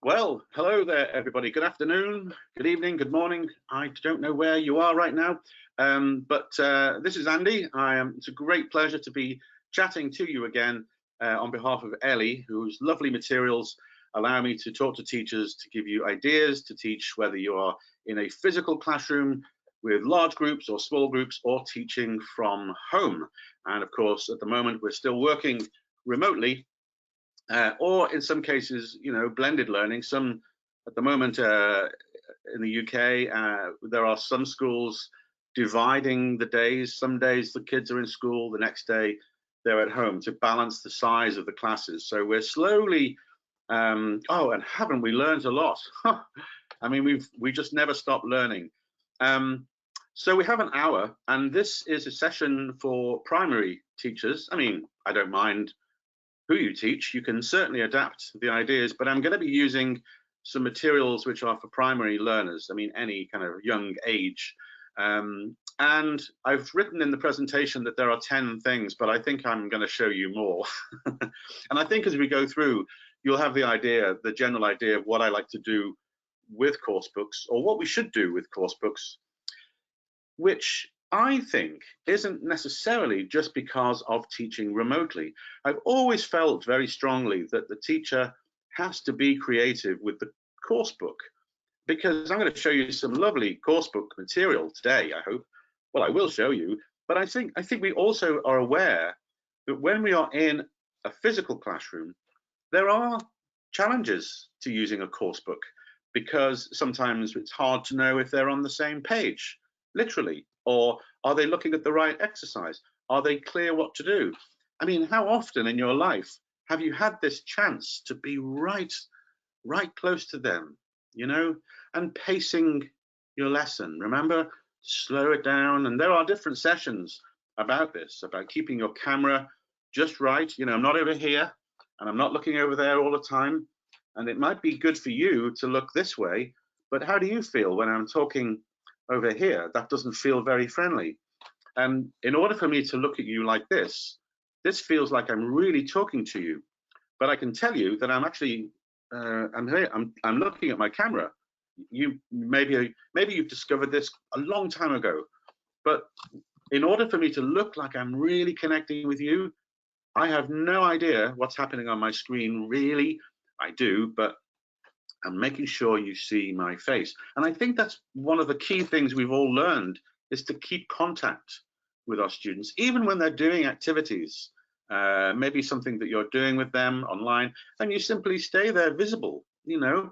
Well, hello there, everybody. Good afternoon, good evening, good morning. I don't know where you are right now, but this is Andy. It's a great pleasure to be chatting to you again on behalf of Ellie, whose lovely materials allow me to talk to teachers to give you ideas to teach, whether you are in a physical classroom with large groups or small groups, or teaching from home. And of course, at the moment, we're still working remotely. Or in some cases, blended learning. Some at the moment in the UK, there are some schools dividing the days. Some days the kids are in school, the next day they're at home to balance the size of the classes. So we're slowly, oh, and haven't we learned a lot? I mean, we just never stop learning. So we have an hour, and this is a session for primary teachers. I mean, I don't mind who you teach. You can certainly adapt the ideas, but I'm going to be using some materials which are for primary learners. I mean, any kind of young age. And I've written in the presentation that there are 10 things, but I think I'm going to show you more. And I think as we go through, you'll have the idea, the general idea of what I like to do with Coursebooks, or what we should do with Coursebooks, which I think isn't necessarily just because of teaching remotely. I've always felt very strongly that the teacher has to be creative with the course book, because I'm going to show you some lovely course book material today, I hope. Well, I will show you, but I think we also are aware that when we are in a physical classroom, there are challenges to using a course book, because sometimes it's hard to know if they're on the same page, literally, or are they looking at the right exercise? Are they clear what to do? I mean, how often in your life have you had this chance to be right close to them, and pacing your lesson? Remember, slow it down. And there are different sessions about this, about keeping your camera just right. I'm not over here and I'm not looking over there all the time. And it might be good for you to look this way, but how do you feel when I'm talking over here? That doesn't feel very friendly. And in order for me to look at you like this feels like I'm really talking to you. But I can tell you that I'm actually, I'm looking at my camera. You maybe you've discovered this a long time ago. But in order for me to look like I'm really connecting with you, I have no idea what's happening on my screen. Really, I do, but and making sure you see my face. And I think that's one of the key things we've all learned, is to keep contact with our students, even when they're doing activities, maybe something that you're doing with them online, and you simply stay there visible.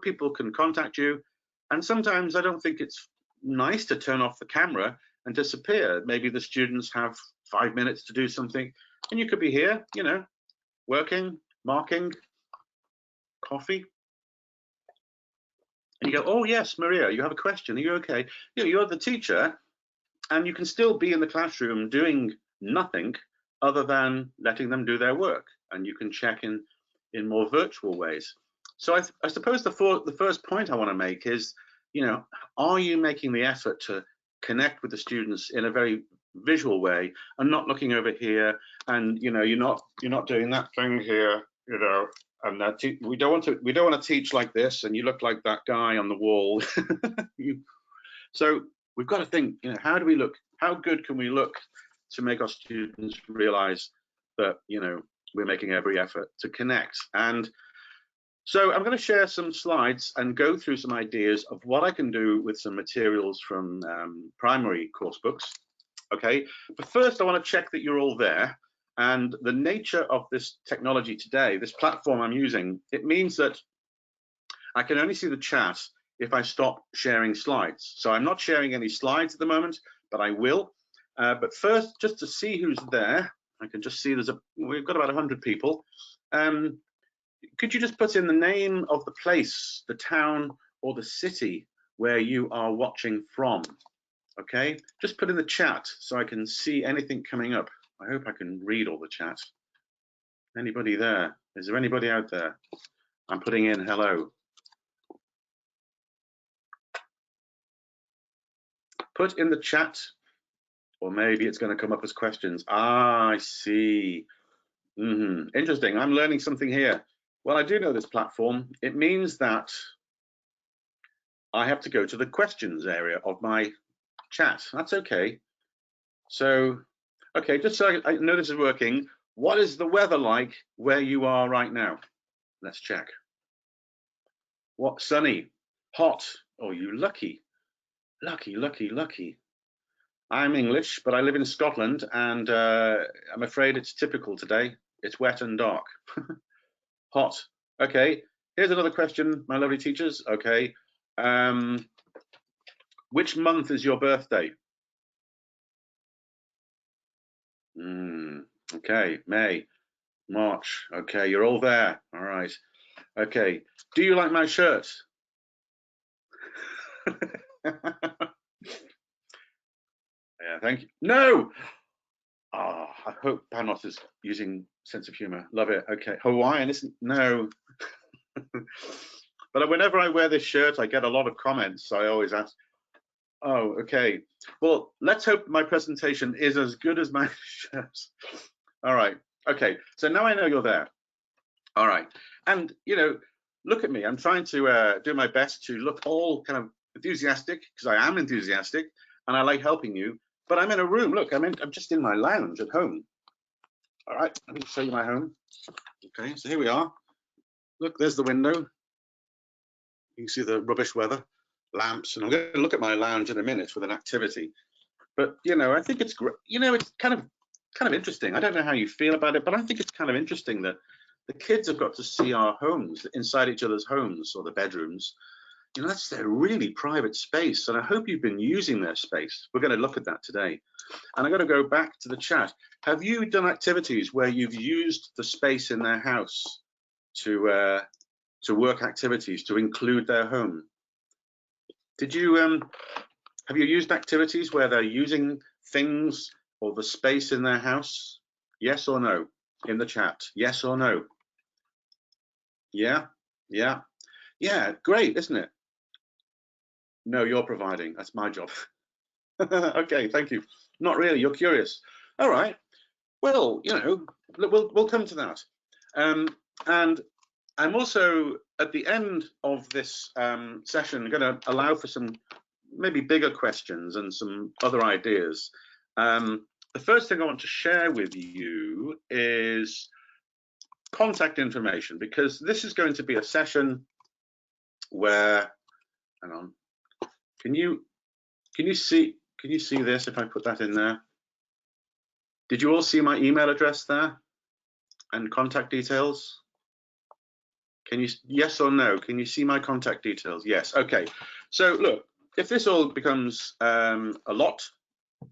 People can contact you, and sometimes I don't think it's nice to turn off the camera and disappear. Maybe the students have 5 minutes to do something, and you could be here, working, marking, coffee. And you go, oh yes, Maria, you have a question, are you okay? You're the teacher, and you can still be in the classroom doing nothing other than letting them do their work, and you can check in more virtual ways. So I suppose the first point I want to make is, are you making the effort to connect with the students in a very visual way, and not looking over here, and you're not doing that thing here, and that we don't want to teach like this, and you look like that guy on the wall. So we've got to think, how do we look? How good can we look to make our students realize that we're making every effort to connect? And so I'm going to share some slides and go through some ideas of what I can do with some materials from primary course books. Okay, but first I want to check that you're all there. And the nature of this technology today, this platform I'm using, it means that I can only see the chat if I stop sharing slides. So I'm not sharing any slides at the moment, but I will. But first, just to see who's there, I can just see we've got about 100 people. Could you just put in the name of the place, the town, or the city where you are watching from? Okay, just put in the chat so I can see anything coming up. I hope I can read all the chat. Anybody there? Is there anybody out there? I'm putting in hello. Put in the chat, or maybe it's going to come up as questions. Ah, I see. Interesting. I'm learning something here. Well, I do know this platform. It means that I have to go to the questions area of my chat. That's okay. So, okay, just so I know this is working, what is the weather like where you are right now? Let's check. What, sunny, hot? Oh, you lucky. Lucky, lucky, lucky. I'm English, but I live in Scotland, and I'm afraid it's typical today. It's wet and dark. Hot. Okay, here's another question, my lovely teachers. Okay, which month is your birthday? Okay, May, March. Okay, you're all there. All right. Okay, do you like my shirt? Yeah, thank you. No! Oh, I hope Panos is using sense of humor. Love it. Okay, Hawaiian isn't, no. But whenever I wear this shirt, I get a lot of comments. So I always ask, oh, okay. Well, let's hope my presentation is as good as my shirt. All right. Okay. So now I know you're there. All right. And, you know, look at me. I'm trying to do my best to look all kind of enthusiastic, because I am enthusiastic and I like helping you. But I'm in a room. Look, I'm just in my lounge at home. All right. Let me show you my home. Okay. So here we are. Look, there's the window. You can see the rubbish weather, lamps, and I'm going to look at my lounge in a minute with an activity. But you know, I think it's great. You know, it's kind of interesting. I don't know how you feel about it, but I think it's kind of interesting that the kids have got to see our homes inside each other's homes or the bedrooms. You know, that's their really private space, and I hope you've been using their space. We're going to look at that today. And I'm going to go back to the chat. Have you done activities where you've used the space in their house to work activities to include their home? Did you have you used activities where they're using things or the space in their house? Yes or no in the chat? Yes or no? Yeah, yeah, yeah. Great, isn't it? No, you're providing. That's my job. Okay, thank you. Not really. You're curious. All right. Well, you know, we'll come to that. And I'm also at the end of this session going to allow for some maybe bigger questions and some other ideas. The first thing I want to share with you is contact information, because this is going to be a session where, hang on, can you see this if I put that in there? Did you all see my email address there and contact details? Can you, yes or no? Can you see my contact details? Yes. Okay. So look, if this all becomes a lot,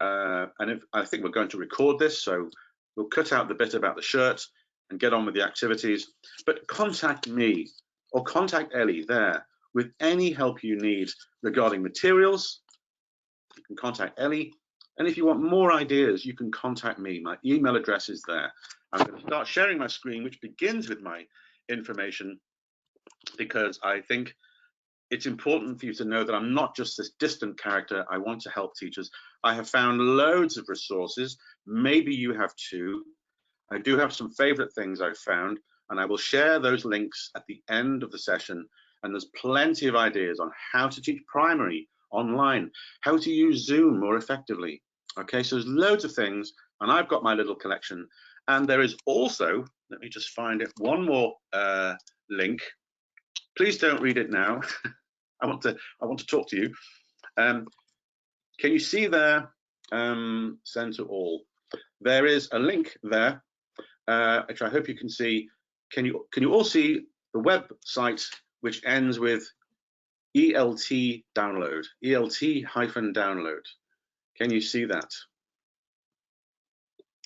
and if I think we're going to record this, so we'll cut out the bit about the shirt and get on with the activities. But contact me or contact Ellie there with any help you need regarding materials. You can contact Ellie. And if you want more ideas, you can contact me. My email address is there. I'm going to start sharing my screen, which begins with my information, because I think it's important for you to know that I'm not just this distant character. I want to help teachers. I have found loads of resources. Maybe you have too. I do have some favorite things I've found, and I will share those links at the end of the session. And there's plenty of ideas on how to teach primary online, how to use Zoom more effectively. Okay, so there's loads of things, and I've got my little collection. And there is also, let me just find it, one more link. Please don't read it now. I want to talk to you. Can you see there? Send to all. There is a link there, which I hope you can see. Can you all see the website which ends with ELT download? ELT-download. Can you see that?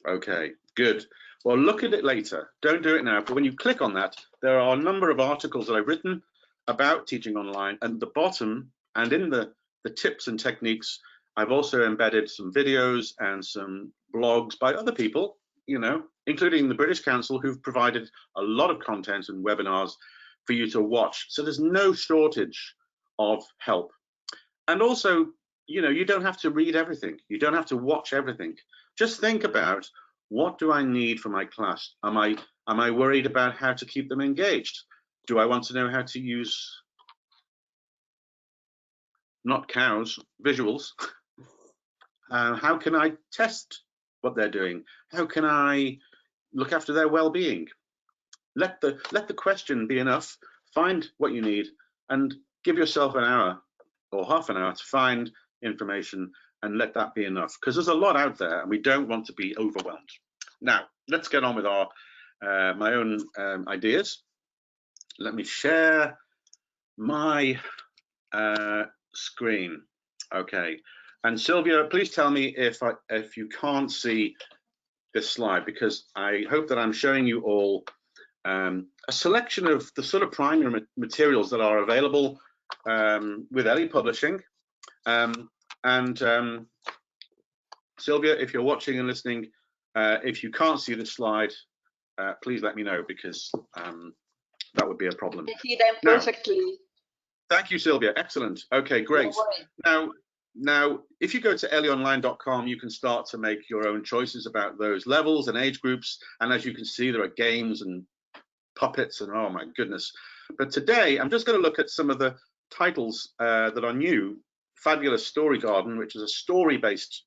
Okay, good. Well, look at it later. Don't do it now. But when you click on that, there are a number of articles that I've written about teaching online. And at the bottom and in the tips and techniques, I've also embedded some videos and some blogs by other people, you know, including the British Council, who've provided a lot of content and webinars for you to watch. So there's no shortage of help. And also, you know, you don't have to read everything. You don't have to watch everything. Just think about, what do I need for my class? Am I Am I worried about how to keep them engaged? Do I want to know how to use, not cows, visuals? How can I test what they're doing? How can I look after their well-being? Let the question be enough. Find what you need and give yourself an hour or half an hour to find information, and let that be enough, because there's a lot out there and we don't want to be overwhelmed. Now, let's get on with our my own ideas. Let me share my screen. Okay, and Sylvia, please tell me if you can't see this slide, because I hope that I'm showing you all a selection of the sort of primary materials that are available with Ellie Publishing. Sylvia, if you're watching and listening, if you can't see the slide, please let me know, because that would be a problem. I see them perfectly. Now, thank you, Sylvia. Excellent. Okay, great. Now, if you go to ellieonline.com, you can start to make your own choices about those levels and age groups. And as you can see, there are games and puppets and oh my goodness. But today, I'm just going to look at some of the titles that are new. Fabulous Story Garden, which is a story-based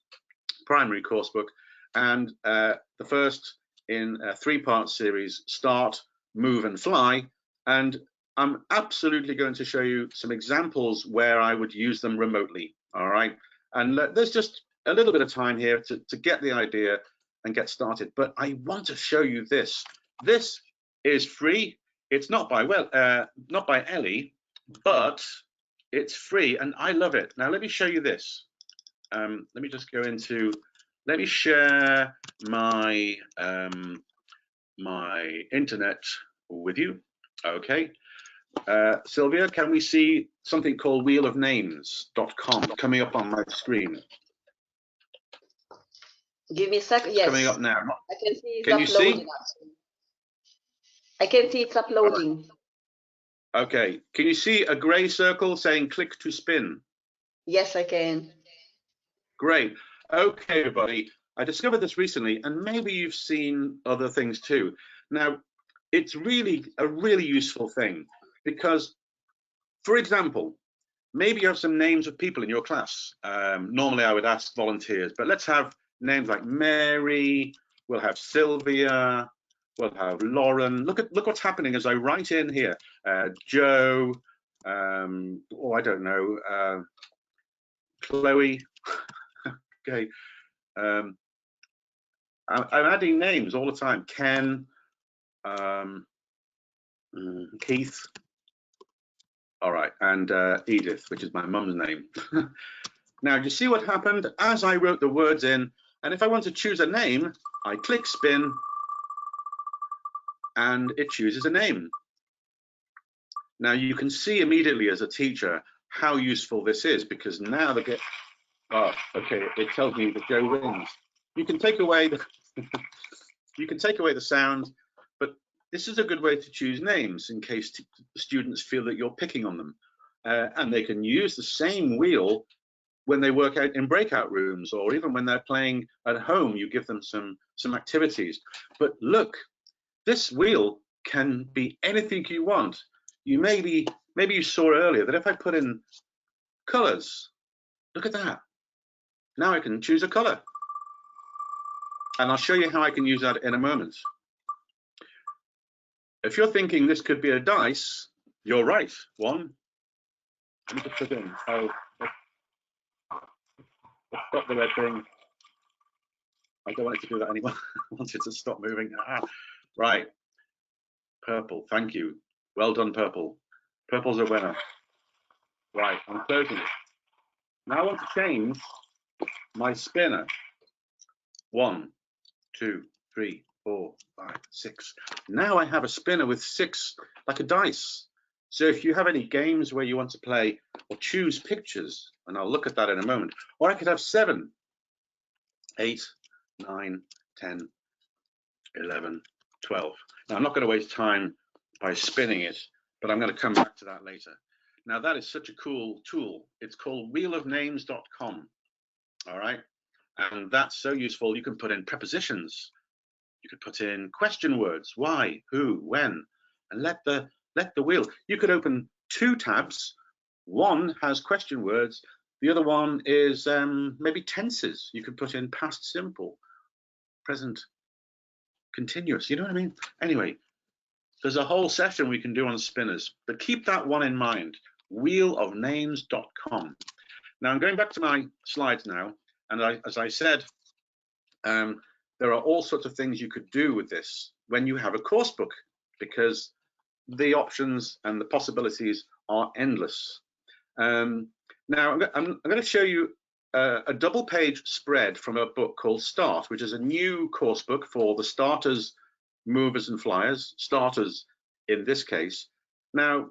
primary course book, and the first in a 3-part series, Start, Move and Fly. And I'm absolutely going to show you some examples where I would use them remotely. All right, and there's just a little bit of time here to get the idea and get started. But I want to show you this. This is free. It's not by not by Ellie, but it's free, and I love it. Now let me show you this. Let me just go into. Let me share my my internet with you. Okay. Sylvia, can we see something called wheelofnames.com coming up on my screen? Give me a second. Yes. Coming up now. I can see it's can uploading. You see? I can see it's uploading. Okay. Can you see a gray circle saying click to spin? Yes, I can. Great. Okay, everybody. I discovered this recently, and maybe you've seen other things too. Now, it's really a really useful thing, because, for example, maybe you have some names of people in your class. Normally I would ask volunteers, but let's have names like Mary, we'll have Sylvia, we'll have Lauren. Look what's happening as I write in here. Joe, oh, I don't know, Chloe. Okay. I'm adding names all the time. Ken, Keith. All right, and Edith, which is my mum's name. Now, you see what happened as I wrote the words in, and if I want to choose a name, I click spin, and it chooses a name. Now, you can see immediately as a teacher how useful this is, because now they get, oh, okay, it tells me that Joe wins. You can take away the, you can take away the sound, but this is a good way to choose names in case students feel that you're picking on them. And they can use the same wheel when they work out in breakout rooms, or even when they're playing at home, you give them some activities. But look, this wheel can be anything you want. You maybe you saw earlier that if I put in colors, look at that. Now I can choose a color. And I'll show you how I can use that in a moment. If you're thinking this could be a dice, you're right. One. Let me just put in. Oh, let's stop the red thing. I don't want it to do that anymore. I want it to stop moving. Right. Purple. Thank you. Well done, purple. Purple's a winner. Right. I'm closing it. Now I want to change my spinner. 1, 2, 3, 4, 5, 6. Now I have a spinner with 6, like a dice. So if you have any games where you want to play or choose pictures, and I'll look at that in a moment, or I could have 7, 8, 9, 10, 11, 12. Now I'm not going to waste time by spinning it, but I'm going to come back to that later. Now that is such a cool tool. It's called wheelofnames.com. All right. And that's so useful. You can put in prepositions, You could put in question words, why, who, when, and let the wheel. You could open two tabs. One has question words. The other one is maybe tenses. You could put in past simple, present continuous. You know what I mean? Anyway, there's a whole session we can do on spinners, but keep that one in mind, wheelofnames.com. Now I'm going back to my slides now, and as I said, there are all sorts of things you could do with this when you have a course book, because the options and the possibilities are endless. Now I'm going to show you a double page spread from a book called Start, which is a new course book for the starters, movers and flyers, starters in this case. Now,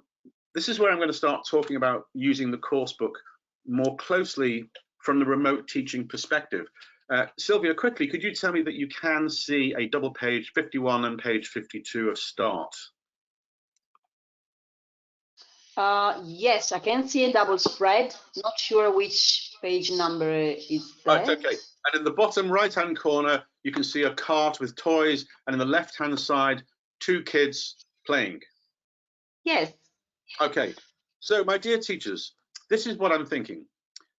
this is where I'm going to start talking about using the course book more closely from the remote teaching perspective. Sylvia, quickly, could you tell me that you can see a double page 51 and page 52 of Start? Yes, I can see a double spread. Not sure which page number is that. Right, okay. And in the bottom right-hand corner, you can see a cart with toys, and in the left-hand side, two kids playing. Yes. Okay, so my dear teachers, this is what I'm thinking.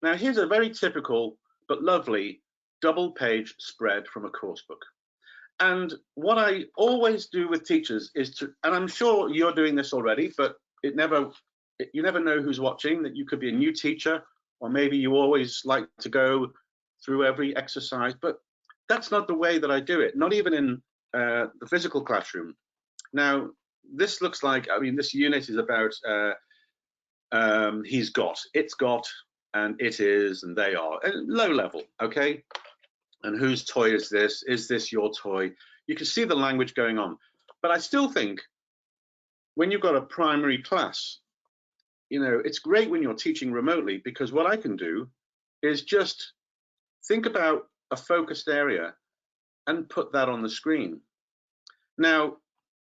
Now, here's a very typical but lovely double page spread from a course book. And what I always do with teachers is to, and I'm sure you're doing this already, but you never know who's watching, that you could be a new teacher, or maybe you always like to go through every exercise, but that's not the way that I do it, not even in the physical classroom. Now, this looks like, I mean, this unit is about he's got, it's got, and it is, and they are, low level, okay? And whose toy is this? Is this your toy? You can see the language going on. But I still think when you've got a primary class, you know, it's great when you're teaching remotely, because what I can do is just think about a focused area and put that on the screen. Now,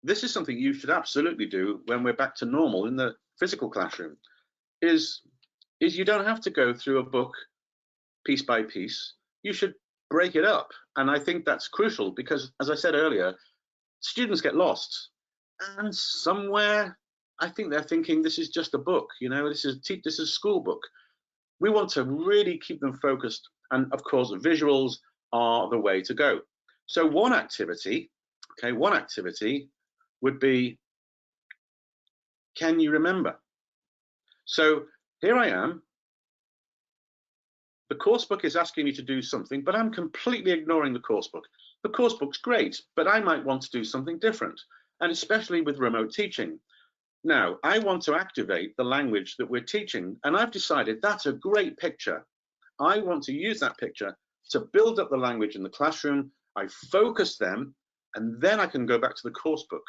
this is something you should absolutely do when we're back to normal in the physical classroom, is you don't have to go through a book piece by piece. You should break it up. And I think that's crucial, because as I said earlier, students get lost. And somewhere, I think they're thinking this is just a book, you know, this is a school book. We want to really keep them focused. And of course, visuals are the way to go. So one activity would be, can you remember? So here I am. The course book is asking me to do something, but I'm completely ignoring the course book. The course book's great, but I might want to do something different, and especially with remote teaching. Now, I want to activate the language that we're teaching, and I've decided that's a great picture. I want to use that picture to build up the language in the classroom. I focus them, and then I can go back to the course book.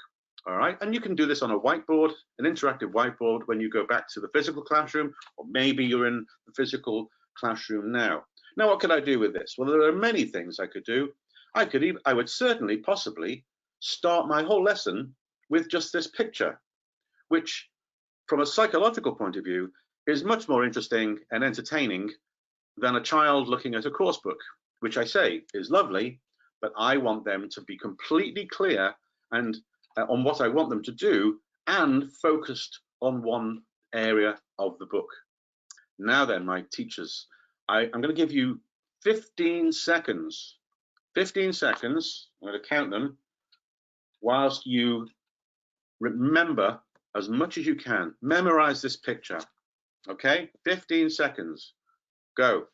All right, and you can do this on a whiteboard, an interactive whiteboard, when you go back to the physical classroom, or maybe you're in the physical classroom now. Now, what could I do with this? Well, there are many things I could do. I would certainly, possibly, start my whole lesson with just this picture, which, from a psychological point of view, is much more interesting and entertaining than a child looking at a course book, which I say is lovely, but I want them to be completely clear and on what I want them to do, and focused on one area of the book. Now then, my teachers, I'm going to give you 15 seconds. 15 seconds, I'm going to count them, whilst you remember as much as you can. Memorize this picture, okay? 15 seconds, go.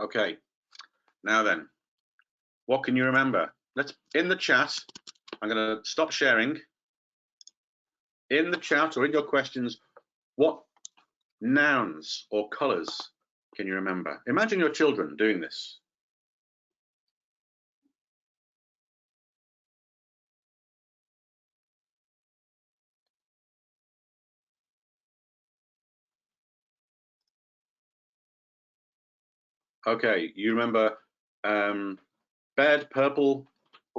Okay, now then, what can you remember? Let's, in the chat, I'm going to stop sharing. In the chat or in your questions, what nouns or colors can you remember? Imagine your children doing this. Okay, you remember bed, purple,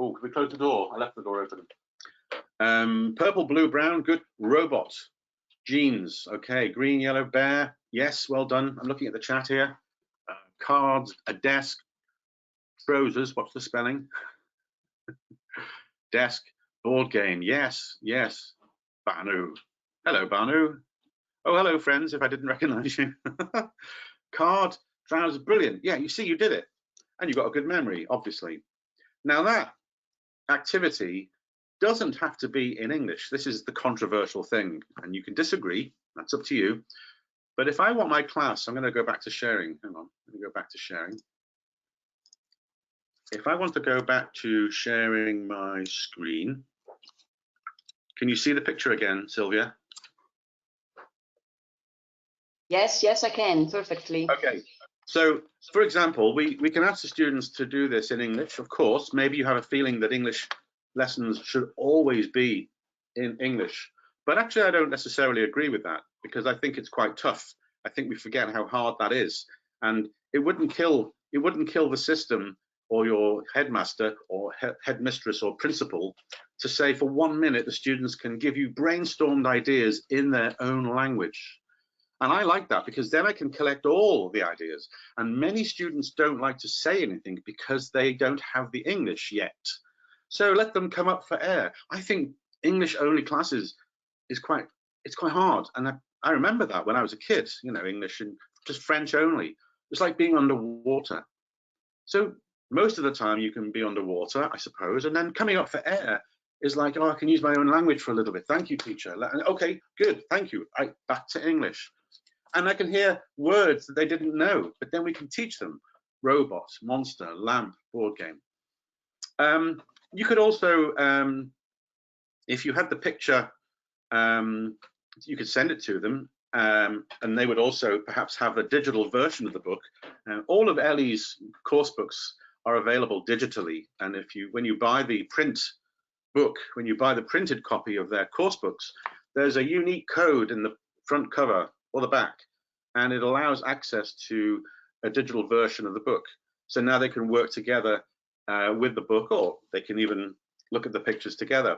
Oh, can we close the door? I left the door open. Purple, blue, brown, good. Robot. Jeans, okay. Green, yellow, bear. Yes, well done. I'm looking at the chat here. Cards, a desk. Trousers, what's the spelling? Desk, board game. Yes, yes. Banu. Hello, Banu. Oh, hello, friends, if I didn't recognize you. Card, trousers, brilliant. Yeah, you see, you did it. And you've got a good memory, obviously. Now, that activity doesn't have to be in English. This is the controversial thing, and you can disagree. That's up to you. But if I want my class, I'm going to go back to sharing. Hang on, let me go back to sharing. If I want to go back to sharing my screen, can you see the picture again, Sylvia? Yes, yes, I can, perfectly. Okay, so for example, we can ask the students to do this in English, of course. Maybe you have a feeling that English lessons should always be in English, but actually I don't necessarily agree with that, because I think it's quite tough. I think we forget how hard that is, and it wouldn't kill the system or your headmaster or headmistress or principal to say for 1 minute the students can give you brainstormed ideas in their own language. And I like that, because then I can collect all the ideas. And many students don't like to say anything because they don't have the English yet. So let them come up for air. I think English only classes is quite hard. And I remember that when I was a kid, you know, English and just French only. It's like being underwater. So most of the time you can be underwater, I suppose, and then coming up for air is like, oh, I can use my own language for a little bit. Thank you, teacher. Okay, good, thank you. Back to English. And I can hear words that they didn't know, but then we can teach them. Robot, monster, lamp, board game. You could also, if you had the picture, you could send it to them, and they would also perhaps have a digital version of the book. All of Ellie's course books are available digitally, and when you buy the print book, when you buy the printed copy of their course books, there's a unique code in the front cover or the back, and it allows access to a digital version of the book. So now they can work together with the book, or they can even look at the pictures together.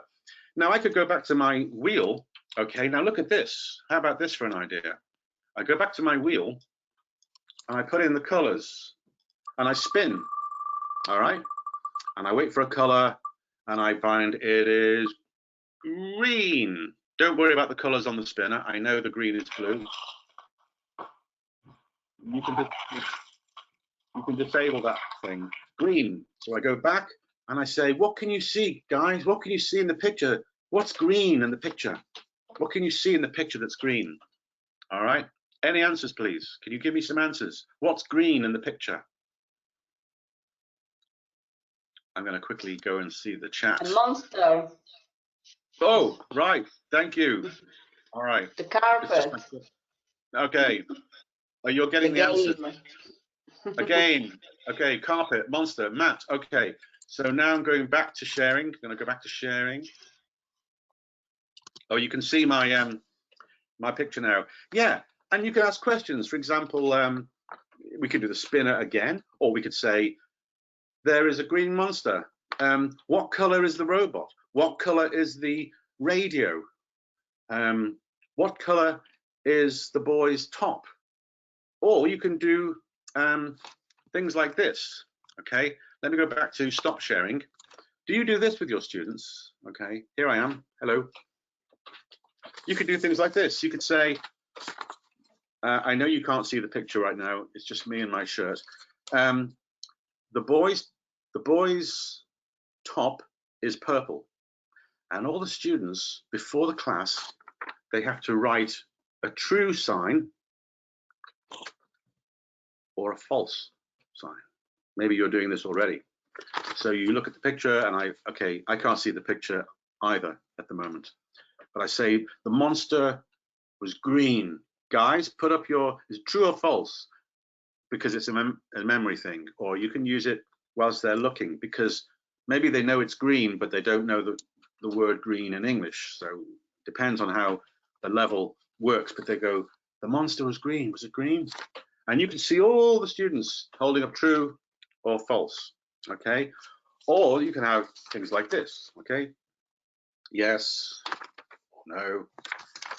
Now I could go back to my wheel. Okay, now look at this. How about this for an idea? I go back to my wheel and I put in the colors and I spin, all right? And I wait for a color and I find it is green. Don't worry about the colors on the spinner. I know the green is blue. You can disable that thing. Green. So I go back and I say, what can you see, guys? What can you see in the picture? What's green in the picture? What can you see in the picture that's green? All right. Any answers, please? Can you give me some answers? What's green in the picture? I'm going to quickly go and see the chat. A monster. Oh, right. Thank you. All right. The carpet. Okay. You're getting the answers. Again. Okay. Carpet, monster, mat. Okay. So now I'm going back to sharing. I'm going to go back to sharing. Oh, you can see my my picture now. Yeah. And you can ask questions. For example, we could do the spinner again, or we could say, there is a green monster. What color is the robot? What color is the radio? What color is the boy's top? Or you can do things like this. Okay, let me go back to stop sharing. Do you do this with your students? Okay, here I am. Hello. You could do things like this. You could say, I know you can't see the picture right now. It's just me and my shirt. The boy's top is purple, and all the students before the class, they have to write a true sign or a false sign. Maybe you're doing this already. So you look at the picture and I can't see the picture either at the moment, but I say the monster was green. Guys, put up is true or false, because it's a memory thing, or you can use it whilst they're looking, because maybe they know it's green, but they don't know the word green in English. So it depends on how the level works, but they go, the monster was green. Was it green? And you can see all the students holding up true or false. Okay. Or you can have things like this, okay? Yes, no,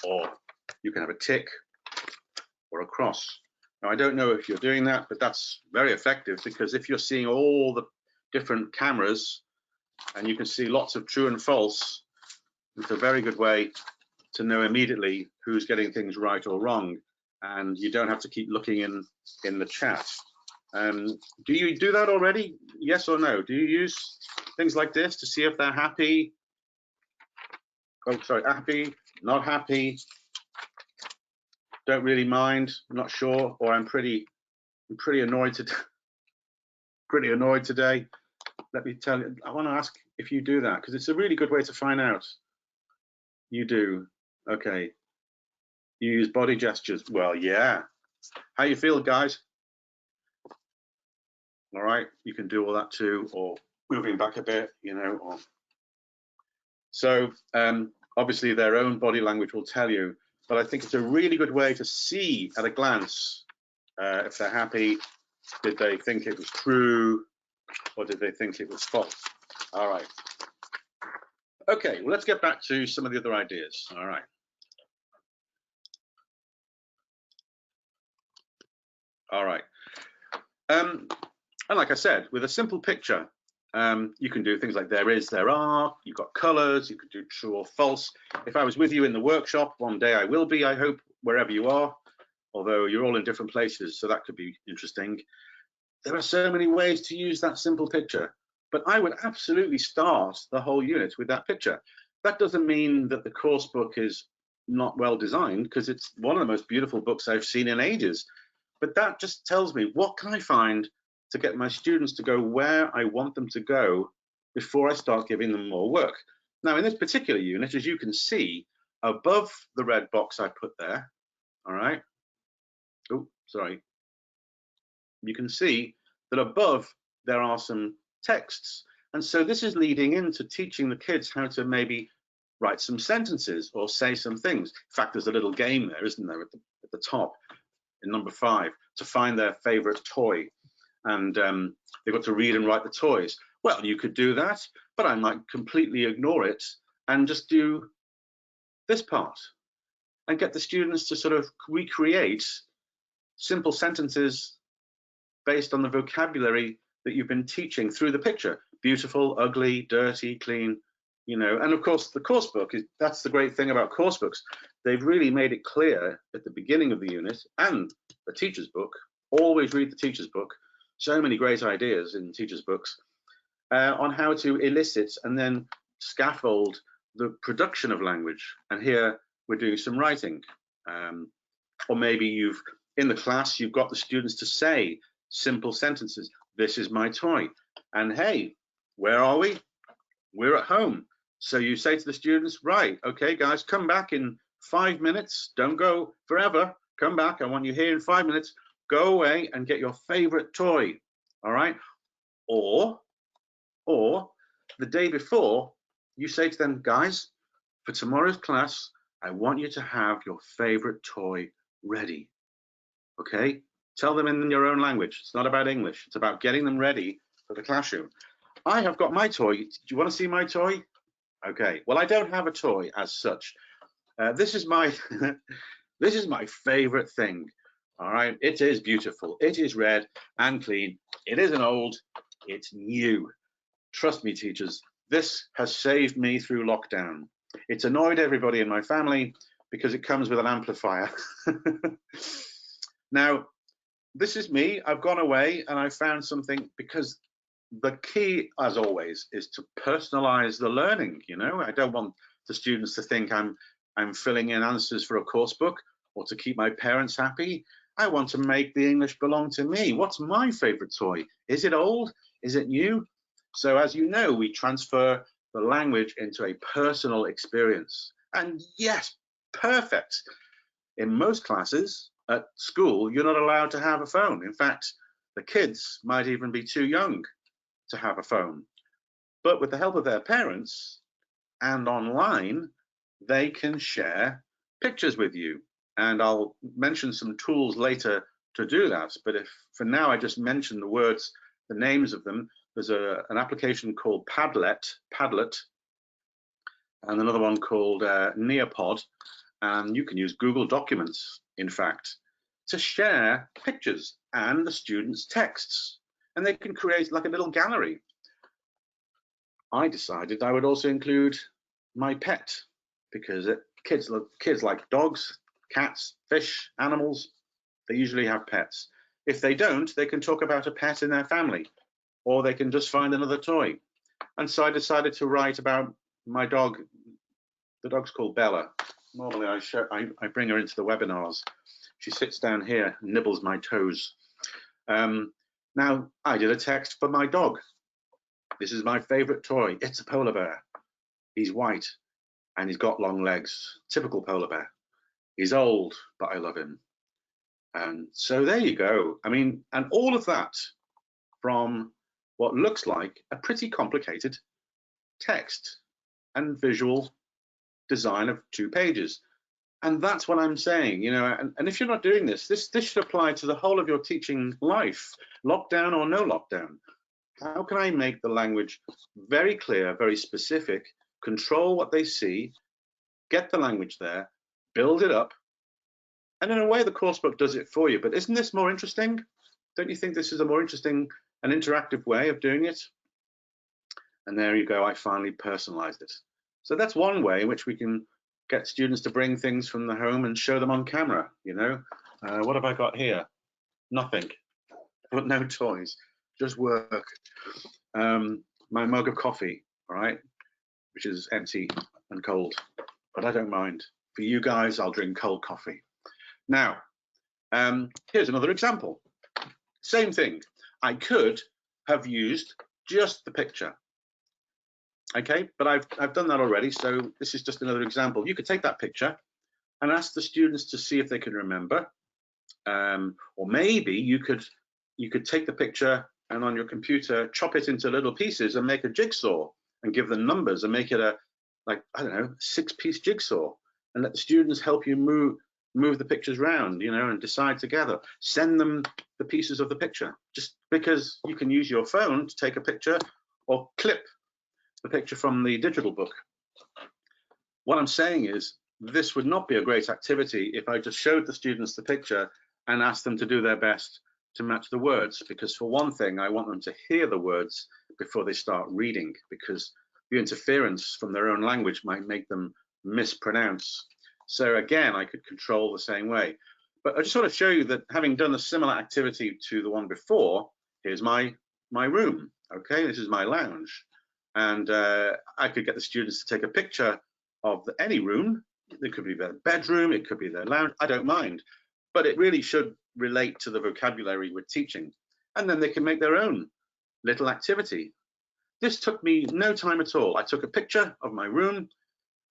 or you can have a tick or a cross. Now, I don't know if you're doing that, but that's very effective, because if you're seeing all the different cameras and you can see lots of true and false, it's a very good way to know immediately who's getting things right or wrong, and you don't have to keep looking in the chat. Do you do that already? Yes or no? Do you use things like this to see if they're happy? Oh, sorry, happy, not happy, don't really mind, not sure, or I'm pretty annoyed today. Let me tell you, I want to ask if you do that, because it's a really good way to find out. You do, okay. You use body gestures. Well, yeah. How you feel, guys? All right, you can do all that too, or moving back a bit, you know. Or... So obviously their own body language will tell you, but I think it's a really good way to see at a glance if they're happy. Did they think it was true, or did they think it was false? All right. Okay, well, let's get back to some of the other ideas. All right. All right. And like I said, with a simple picture, you can do things like there is, there are, you've got colors, you could do true or false. If I was with you in the workshop, one day I will be, I hope, wherever you are, although you're all in different places, so that could be interesting. There are so many ways to use that simple picture, but I would absolutely start the whole unit with that picture. That doesn't mean that the course book is not well designed, because it's one of the most beautiful books I've seen in ages. But that just tells me, what can I find to get my students to go where I want them to go before I start giving them more work. Now, in this particular unit, as you can see, above the red box I put there, all right, oh, sorry, you can see that above there are some texts. And so this is leading into teaching the kids how to maybe write some sentences or say some things. In fact, there's a little game there, isn't there, at the top in number 5, to find their favorite toy. And they've got to read and write the toys. Well, you could do that, but I might completely ignore it and just do this part and get the students to sort of recreate simple sentences based on the vocabulary that you've been teaching through the picture. Beautiful, ugly, dirty, clean, you know. And of course, the course book, that's the great thing about course books. They've really made it clear at the beginning of the unit, and the teacher's book, always read the teacher's book. So many great ideas in teachers' books on how to elicit and then scaffold the production of language. And here we're doing some writing. Or maybe in the class, you've got the students to say simple sentences. This is my toy. And hey, where are we? We're at home. So you say to the students, right, okay, guys, come back in 5 minutes. Don't go forever. Come back. I want you here in 5 minutes. Go away and get your favorite toy, all right? Or the day before, you say to them, guys, for tomorrow's class, I want you to have your favorite toy ready, okay? Tell them in your own language. It's not about English. It's about getting them ready for the classroom. I have got my toy. Do you want to see my toy? Okay, well, I don't have a toy as such. This is my this is my favorite thing. All right, it is beautiful. It is red and clean. It isn't old. It's new. Trust me, teachers, this has saved me through lockdown. It's annoyed everybody in my family because it comes with an amplifier. Now, this is me. I've gone away and I found something, because the key, as always, is to personalize the learning. You know, I don't want the students to think I'm filling in answers for a course book or to keep my parents happy. I want to make the English belong to me. What's my favorite toy? Is it old? Is it new? So as you know, we transfer the language into a personal experience. And yes, perfect. In most classes at school, you're not allowed to have a phone. In fact, the kids might even be too young to have a phone. But with the help of their parents and online, they can share pictures with you. And I'll mention some tools later to do that. But if for now I just mention the words, the names of them, there's an application called Padlet, and another one called Nearpod, and you can use Google Documents, in fact, to share pictures and the students' texts, and they can create like a little gallery. I decided I would also include my pet, because kids like dogs, cats, fish, animals. They usually have pets. If they don't, they can talk about a pet in their family, or they can just find another toy. And so I decided to write about my dog. The dog's called Bella. Normally I bring her into the webinars. She sits down here and nibbles my toes. Now I did a text for my dog. This is my favorite toy. It's a polar bear. He's white and he's got long legs. Typical polar bear. He's old, but I love him. And so there you go. I mean, and all of that from what looks like a pretty complicated text and visual design of 2 pages. And that's what I'm saying, you know, and if you're not doing this should apply to the whole of your teaching life, lockdown or no lockdown. How can I make the language very clear, very specific, control what they see, get the language there, build it up, and in a way the coursebook does it for you. But isn't this more interesting? Don't you think this is a more interesting and interactive way of doing it? And there you go, I finally personalized it. So that's one way in which we can get students to bring things from the home and show them on camera, you know. What have I got here? Nothing, but no toys, just work. My mug of coffee, all right, which is empty and cold, but I don't mind. For you guys, I'll drink cold coffee. Now, here's another example. Same thing. I could have used just the picture. Okay, but I've done that already, so this is just another example. You could take that picture and ask the students to see if they can remember, or maybe you could take the picture and on your computer chop it into little pieces and make a jigsaw and give them numbers and make it a, like, I don't know, 6-piece jigsaw, and let the students help you move the pictures around, you know, and decide together. Send them the pieces of the picture, just because you can use your phone to take a picture or clip the picture from the digital book. What I'm saying is, this would not be a great activity if I just showed the students the picture and asked them to do their best to match the words, because for one thing, I want them to hear the words before they start reading, because the interference from their own language might make them mispronounce. So again, I could control the same way. But I just want to show you that having done a similar activity to the one before, here's my room. Okay, this is my lounge. And I could get the students to take a picture of any room. It could be their bedroom, it could be their lounge, I don't mind. But it really should relate to the vocabulary we're teaching. And then they can make their own little activity. This took me no time at all. I took a picture of my room,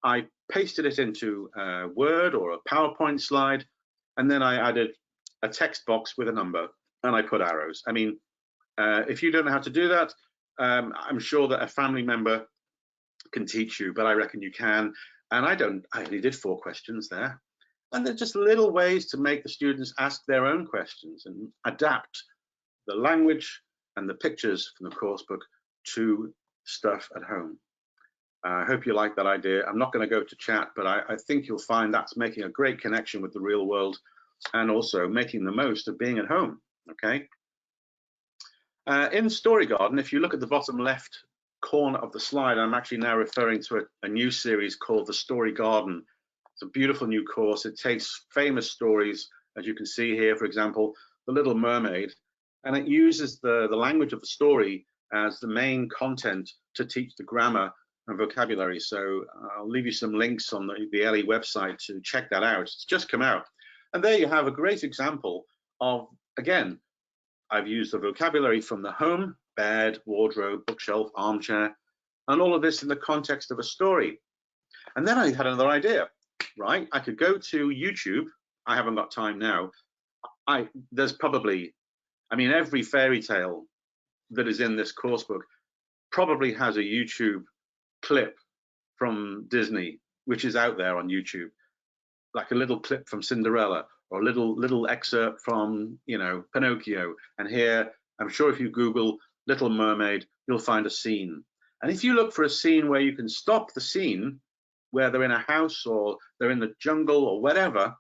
I pasted it into Word or a PowerPoint slide, and then I added a text box with a number, and I put arrows. I mean, if you don't know how to do that, I'm sure that a family member can teach you, but I reckon you can. And I only did 4 questions there. And they're just little ways to make the students ask their own questions and adapt the language and the pictures from the course book to stuff at home. I hope you like that idea. I'm not going to go to chat, but I think you'll find that's making a great connection with the real world and also making the most of being at home, okay? In Story Garden, if you look at the bottom left corner of the slide, I'm actually now referring to a new series called The Story Garden. It's a beautiful new course. It takes famous stories, as you can see here, for example, The Little Mermaid, and it uses the language of the story as the main content to teach the grammar and vocabulary. So I'll leave you some links on the LE website to check that out. It's just come out. And there you have a great example of, again, I've used the vocabulary from the home, bed, wardrobe, bookshelf, armchair, and all of this in the context of a story. And then I had another idea, right? I could go to YouTube. I haven't got time now. There's probably, I mean, every fairy tale that is in this course book probably has a YouTube clip from Disney, which is out there on YouTube, like a little clip from Cinderella or a little excerpt from, you know, Pinocchio. And here, I'm sure if you Google Little Mermaid you'll find a scene. And if you look for a scene where you can stop the scene, where they're in a house or they're in the jungle or whatever,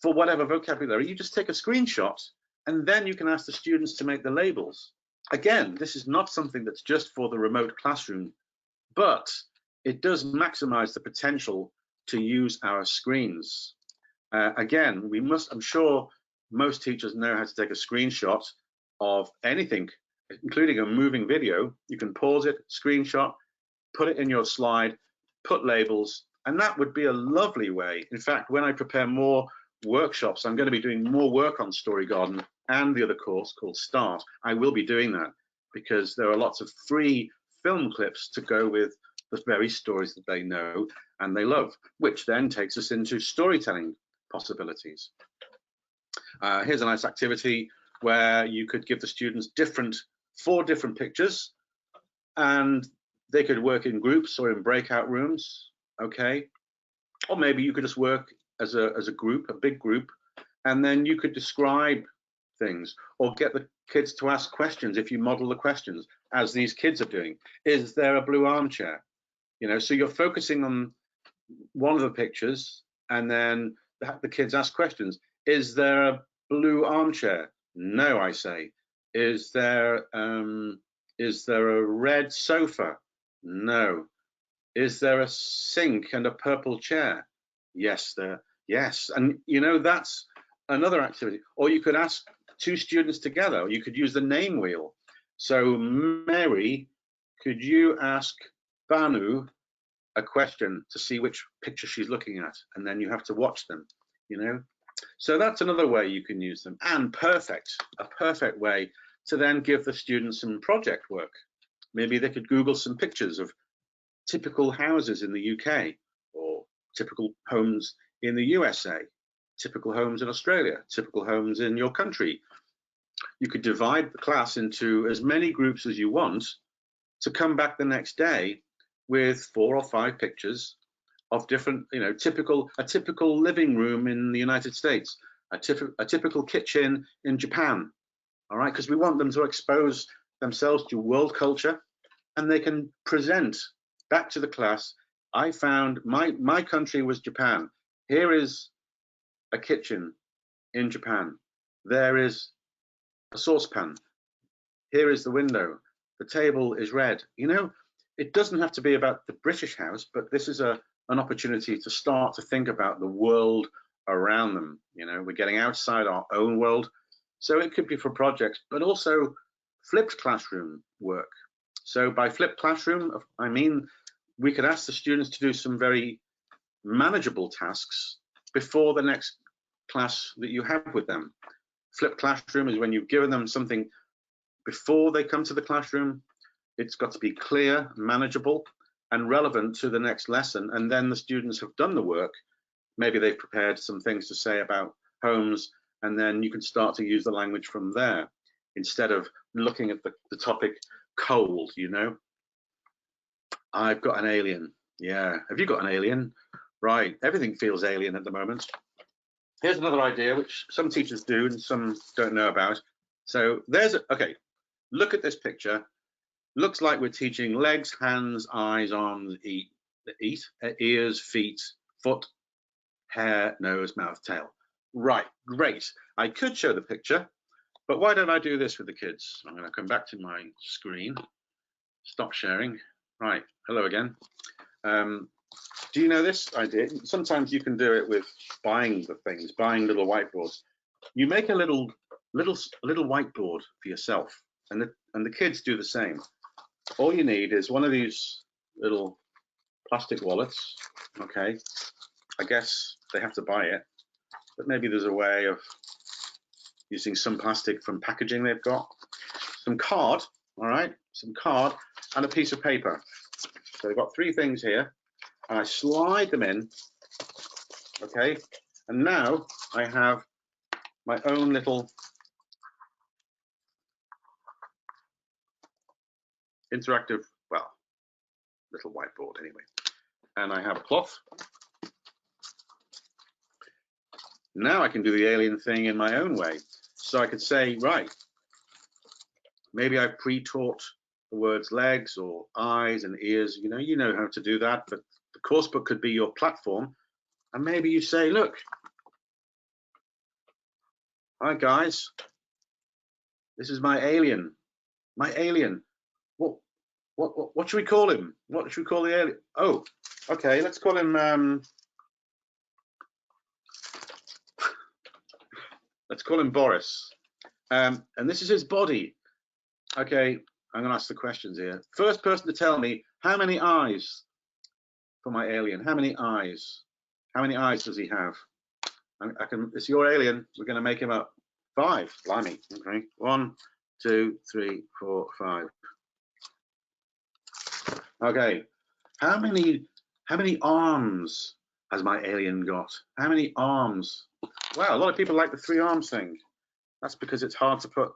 for whatever vocabulary, you just take a screenshot and then you can ask the students to make the labels. Again, this is not something that's just for the remote classroom, but it does maximize the potential to use our screens. Again, I'm sure most teachers know how to take a screenshot of anything, including a moving video. You can pause it, screenshot, put it in your slide, put labels, and that would be a lovely way. In fact, when I prepare more workshops, I'm going to be doing more work on Story Garden and the other course called Start. I will be doing that because there are lots of free film clips to go with the very stories that they know and they love, which then takes us into storytelling possibilities. Here's a nice activity where you could give the students 4 different pictures, and they could work in groups or in breakout rooms, okay? Or maybe you could just work as a group, a big group, and then you could describe things or get the kids to ask questions if you model the questions, as these kids are doing. Is there a blue armchair? You know, so you're focusing on one of the pictures, and then the kids ask questions. Is there a blue armchair? No, I say. Is there a red sofa? No. Is there a sink and a purple chair? Yes, yes. And you know, that's another activity. Or you could ask 2 students together, or you could use the name wheel. So Mary, could you ask Banu a question to see which picture she's looking at? And then you have to watch them, you know. So that's another way you can use them. And a perfect way to then give the students some project work. Maybe they could Google some pictures of typical houses in the UK, or typical homes in the USA, typical homes in Australia, typical homes in your country. You could divide the class into as many groups as you want to come back the next day with 4 or 5 pictures of different, you know, a typical living room in the United States, a typical kitchen in Japan, all right? Because we want them to expose themselves to world culture, and they can present back to the class. I found my country was Japan. Here is a kitchen in Japan. There is a saucepan. Here is the window. The table is red. You know, it doesn't have to be about the British house, but this is an opportunity to start to think about the world around them. You know, we're getting outside our own world. So it could be for projects, but also flipped classroom work. So by flipped classroom, I mean, we could ask the students to do some very manageable tasks before the next class that you have with them. Flipped classroom is when you've given them something before they come to the classroom. It's got to be clear, manageable, and relevant to the next lesson. And then the students have done the work. Maybe they've prepared some things to say about homes, and then you can start to use the language from there instead of looking at the topic cold, you know. I've got an alien. Yeah, have you got an alien? Right, everything feels alien at the moment. Here's another idea which some teachers do and some don't know about. So okay, look at this picture. Looks like we're teaching legs, hands, eyes, arms, ears, feet, foot, hair, nose, mouth, tail. Right, great. I could show the picture, but why don't I do this with the kids? I'm going to come back to my screen, stop sharing. Right, hello again. Do you know this idea? Sometimes you can do it with buying the things, buying little whiteboards. You make a little whiteboard for yourself, and the kids do the same. All you need is one of these little plastic wallets. Okay, I guess they have to buy it, but maybe there's a way of using some plastic from packaging they've got. Some card, all right, some card and a piece of paper. So they've got 3 things here, and I slide them in, okay, and now I have my own little interactive, well, little whiteboard anyway. And I have a cloth. Now I can do the alien thing in my own way. So I could say, right, maybe I've pre-taught the words legs or eyes and ears, you know how to do that, but the course book could be your platform. And maybe you say, look, hi guys, this is my alien. My alien. What should we call him? What should we call the alien? Oh, okay, let's call him let's call him Boris. And this is his body. Okay, I'm gonna ask the questions here. First person to tell me how many eyes for my alien. How many eyes? How many eyes does he have? It's your alien. We're gonna make him up 5. Blimey. Okay. 1, 2, 3, 4, 5. Okay. How many arms has my alien got? How many arms? Wow, a lot of people like the 3 arms thing. That's because it's hard to put.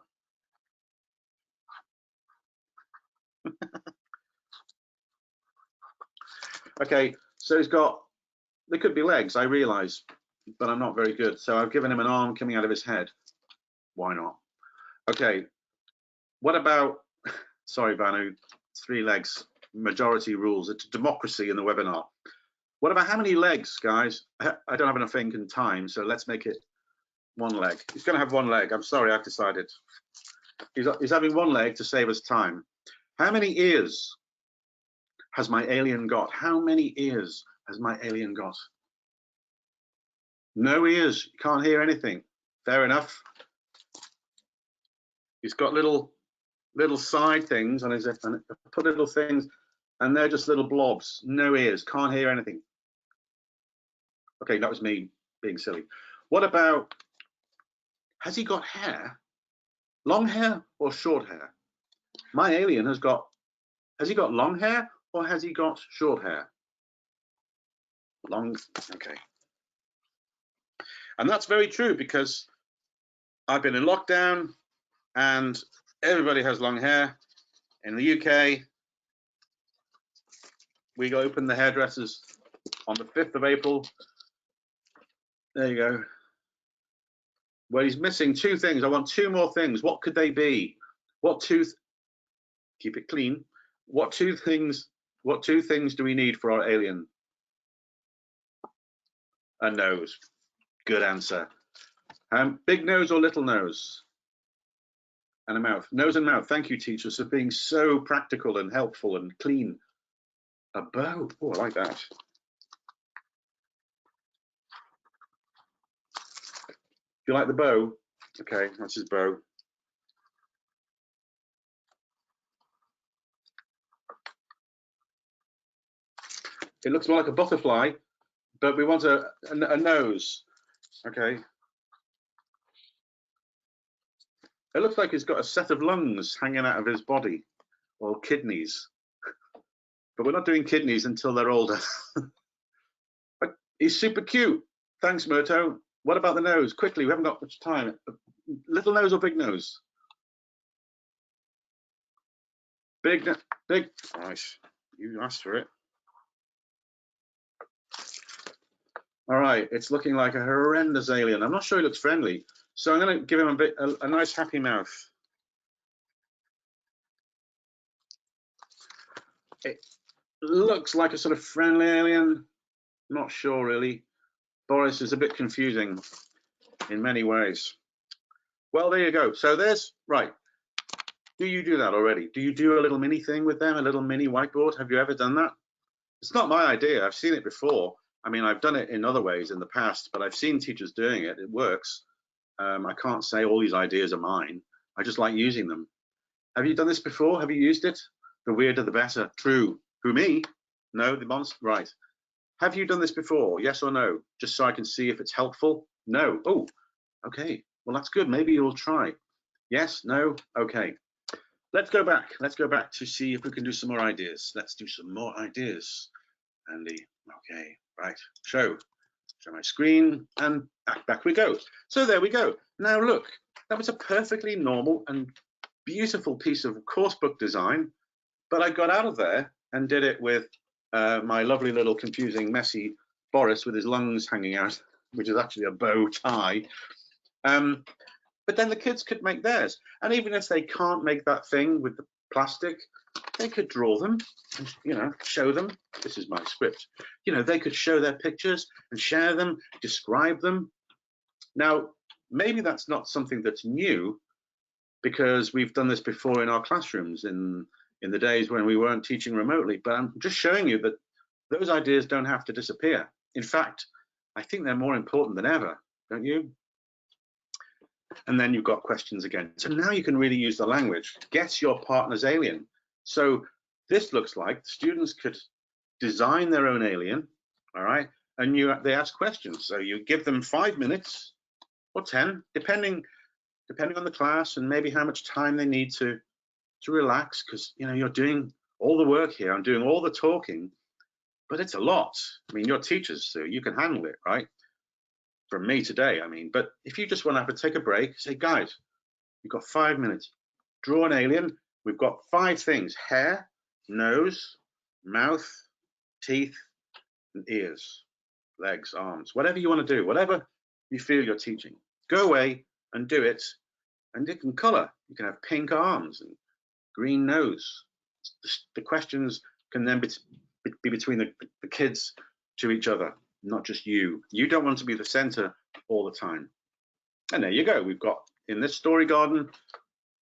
Okay, so he's got, there could be legs, I realize, but I'm not very good. So I've given him an arm coming out of his head. Why not? Okay, what about, sorry, Vanu, 3 legs, majority rules. It's democracy in the webinar. What about how many legs, guys? I don't have enough ink and time, so let's make it 1 leg. He's going to have 1 leg. I'm sorry, I've decided. He's having 1 leg to save us time. How many ears has my alien got? How many ears has my alien got? No ears. You can't hear anything. Fair enough. He's got little side things on his, and put little things, and they're just little blobs. No ears. Can't hear anything. Okay, that was me being silly. What about, has he got hair? Long hair or short hair? My alien has he got long hair or has he got short hair? Long, okay. And that's very true because I've been in lockdown and everybody has long hair. In the UK, we opened the hairdressers on the 5th of April. There you go. Well, he's missing 2 things. I want 2 more things. What could they be? Keep it clean. What two things do we need for our alien? A nose. Good answer. Big nose or little nose? And a mouth. Nose and mouth. Thank you, teachers, for being so practical and helpful and clean. A bow. Oh, I like that. Do you like the bow? Okay, that's his bow. It looks more like a butterfly, but we want a nose. Okay. It looks like he's got a set of lungs hanging out of his body, or kidneys. But we're not doing kidneys until they're older. But he's super cute. Thanks, Murto. What about the nose? Quickly, we haven't got much time. Little nose or big nose? Big. Nice. You asked for it. All right, it's looking like a horrendous alien. I'm not sure he looks friendly, so I'm going to give him a nice happy mouth. It looks like a sort of friendly alien. Not sure really. Boris is a bit confusing in many ways. Well, there you go. So there's, right. Do you do that already? Do you do a little mini thing with them, a little mini whiteboard? Have you ever done that? It's not my idea. I've seen it before. I mean, I've done it in other ways in the past, but I've seen teachers doing it. It works. I can't say all these ideas are mine. I just like using them. Have you done this before? Have you used it? The weirder, the better. True. Who, me? No, the monster. Right. Have you done this before? Yes or no? Just so I can see if it's helpful. No. Oh, okay. Well, that's good. Maybe you'll try. Yes, no, okay. Let's go back. Let's go back to see if we can do some more ideas. Let's do some more ideas. Andy, okay, right. Show my screen, and back we go. So there we go. Now look, that was a perfectly normal and beautiful piece of course book design, but I got out of there and did it with my lovely little confusing, messy Boris with his lungs hanging out, which is actually a bow tie. But then the kids could make theirs. And even if they can't make that thing with the plastic, they could draw them and, you know, show them. This is my script. You know, they could show their pictures and share them, describe them. Now, maybe that's not something that's new, because we've done this before in our classrooms in the days when we weren't teaching remotely, but I'm just showing you that those ideas don't have to disappear. In fact, I think they're more important than ever, don't you? And then you've got questions again. So now you can really use the language. Guess your partner's alien. So this looks like students could design their own alien, all right? And they ask questions. So you give them 5 minutes or 10, depending on the class and maybe how much time they need to relax, because, you know, you're doing all the work here. I'm doing all the talking, but it's a lot. I mean, you're teachers, so you can handle it, right? From me today, I mean, but if you just want to have to take a break, say, guys, you've got 5 minutes. Draw an alien. We've got 5 things: hair, nose, mouth, teeth, and ears, legs, arms, whatever you want to do, whatever you feel you're teaching. Go away and do it. And you can color. You can have pink arms and green nose. The questions can then be between the kids to each other, not just you. You don't want to be the center all the time. And there you go. We've got, in this story garden,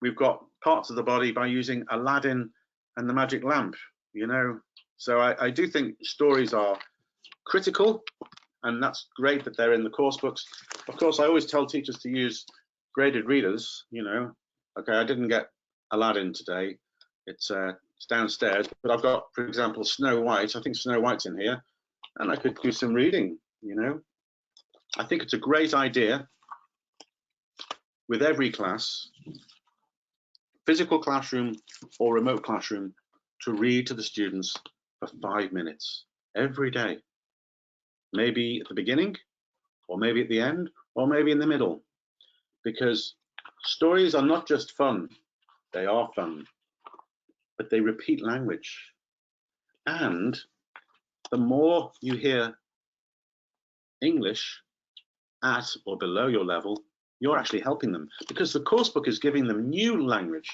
we've got parts of the body by using Aladdin and the magic lamp, you know. So I do think stories are critical, and that's great that they're in the course books. Of course, I always tell teachers to use graded readers, you know. Okay, I didn't get Aladdin today. It's downstairs, but I've got, for example, Snow White. I think Snow White's in here, and I could do some reading, you know. I think it's a great idea with every class, physical classroom or remote classroom, to read to the students for 5 minutes every day. Maybe at the beginning, or maybe at the end, or maybe in the middle, because stories are not just fun. They are fun, but they repeat language. And the more you hear English at or below your level, you're actually helping them, because the course book is giving them new language.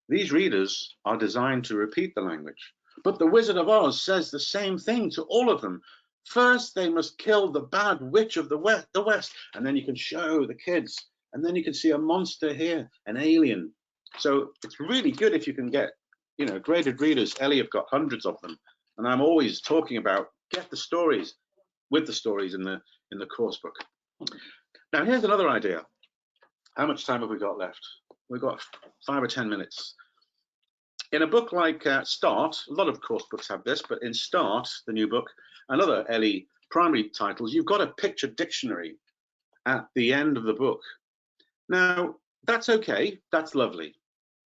These readers are designed to repeat the language. But the Wizard of Oz says the same thing to all of them. First, they must kill the bad witch of the West, and then you can show the kids, and then you can see a monster here, an alien. So it's really good if you can get, you know, graded readers. Ellie have got hundreds of them, and I'm always talking about get the stories with the stories in the course book. Now here's another idea. How much time have we got left? We've got 5 or 10 minutes. In a book like Start, a lot of course books have this, but in Start, the new book, and other LE primary titles, you've got a picture dictionary at the end of the book. Now, that's okay, that's lovely.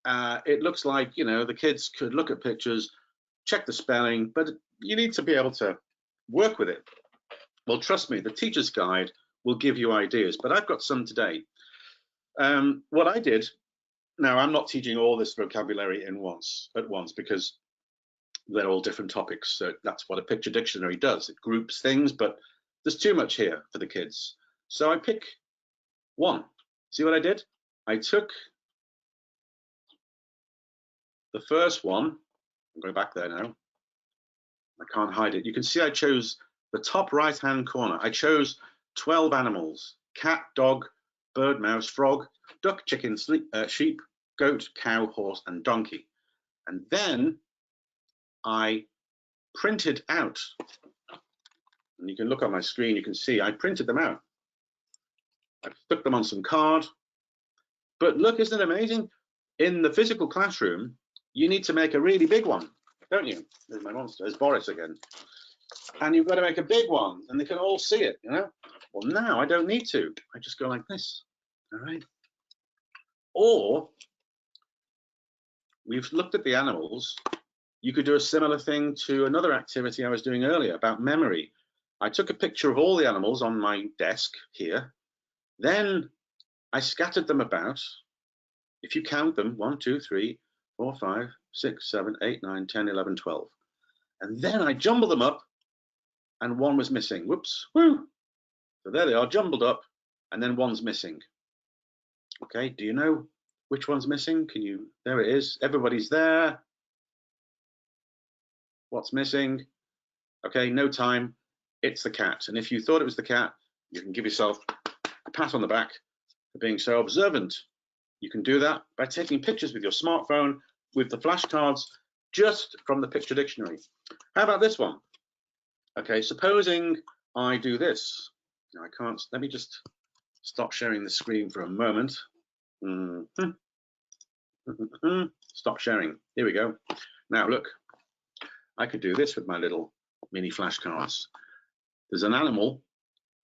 It looks like, you know, the kids could look at pictures, check the spelling, but you need to be able to work with it. Well, trust me, the teacher's guide will give you ideas, but I've got some today. What I did, now I'm not teaching all this vocabulary at once, because they're all different topics. So that's what a picture dictionary does. It groups things, but there's too much here for the kids. So I pick one. See what I did? I took the first one. I'm going back there now. I can't hide it. You can see I chose the top right-hand corner. I chose 12 animals: cat, dog, bird, mouse, frog, duck, chicken, sheep, goat, cow, horse, and donkey. And then I printed out, and you can look on my screen, you can see I printed them out. I stuck them on some card. But look, isn't it amazing? In the physical classroom, you need to make a really big one, don't you? There's my monster, there's Boris again. And you've got to make a big one, and they can all see it, you know? Well, now I don't need to. I just go like this, all right? Or, we've looked at the animals. You could do a similar thing to another activity I was doing earlier about memory. I took a picture of all the animals on my desk here. Then I scattered them about. If you count them, 1, 2, 3, 4, 5, 6, 7, 8, 9, 10, 11, 12. And then I jumbled them up, and one was missing. Whoops, woo. So there they are, jumbled up, and then one's missing. Okay, do you know which one's missing? Can you, there it is, everybody's there. What's missing? Okay, no time. It's the cat. And if you thought it was the cat, you can give yourself a pat on the back for being so observant. You can do that by taking pictures with your smartphone with the flashcards just from the picture dictionary. How about this one? Okay, supposing I do this. Now I can't, let me just stop sharing the screen for a moment. Stop sharing. Here we go. Now look, I could do this with my little mini flashcards. There's an animal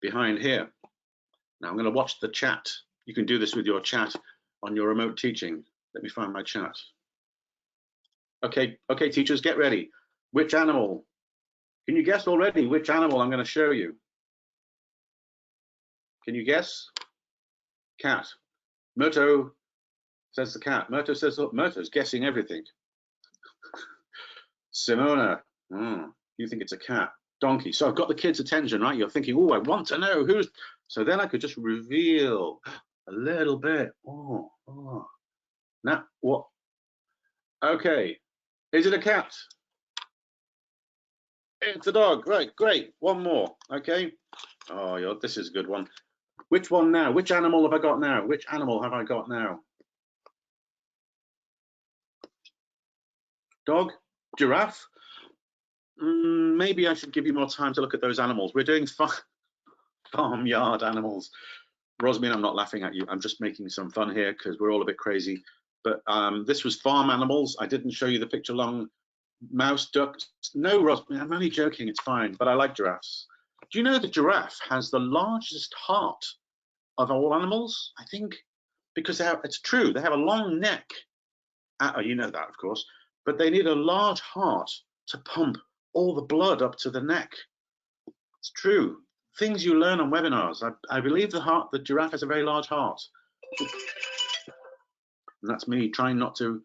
behind here. Now I'm going to watch the chat. You can do this with your chat on your remote teaching. Let me find my chat. Okay, teachers, get ready. Which animal? Can you guess already which animal I'm going to show you? Can you guess? Cat. Murto says the cat. Murto says, look, Murto's guessing everything. Simona, you think it's a cat. Donkey. So I've got the kids' attention, right? You're thinking, oh, I want to know who's. So then I could just reveal a little bit. Oh. Now, what? Okay. Is it a cat? It's a dog. Right, great. One more. Okay. Oh, this is a good one. Which one now? Which animal have I got now? Which animal have I got now? Dog? Giraffe? Maybe I should give you more time to look at those animals. We're doing farmyard animals. Rosamine, I'm not laughing at you. I'm just making some fun here because we're all a bit crazy. But this was farm animals. I didn't show you the picture long. Mouse, duck. No, Rosamine, I'm only joking. It's fine. But I like giraffes. Do you know the giraffe has the largest heart of all animals? I think because it's true. They have a long neck. You know that, of course. But they need a large heart to pump all the blood up to the neck. It's true. Things you learn on webinars. I believe the giraffe has a very large heart. And that's me trying not to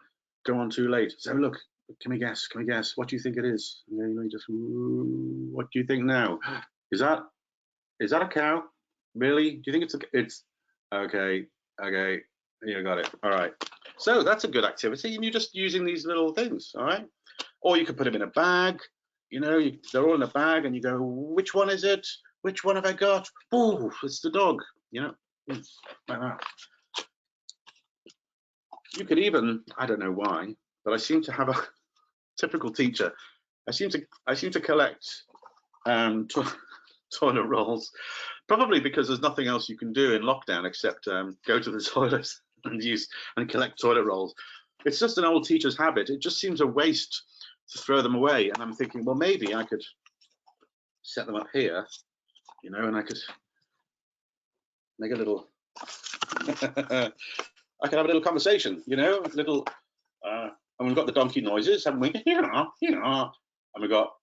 go on too late. So look, can we guess? Can we guess? What do you think it is? What do you think now? Is that a cow? Really? Do you think it's okay? Okay, you got it. All right. So that's a good activity, and you're just using these little things. All right. Or you could put them in a bag. You know, they're all in a bag, and you go, which one is it? Which one have I got? Oh, it's the dog. You know, like that. You could even, I don't know why, but I seem to have a typical teacher. I seem to collect toilet rolls, probably because there's nothing else you can do in lockdown except go to the toilet and collect toilet rolls. It's just an old teacher's habit. It just seems a waste to throw them away. And I'm thinking, well, maybe I could set them up here, you know, and I could make a little. I could have a little conversation, you know, and we've got the donkey noises, haven't we? And we've got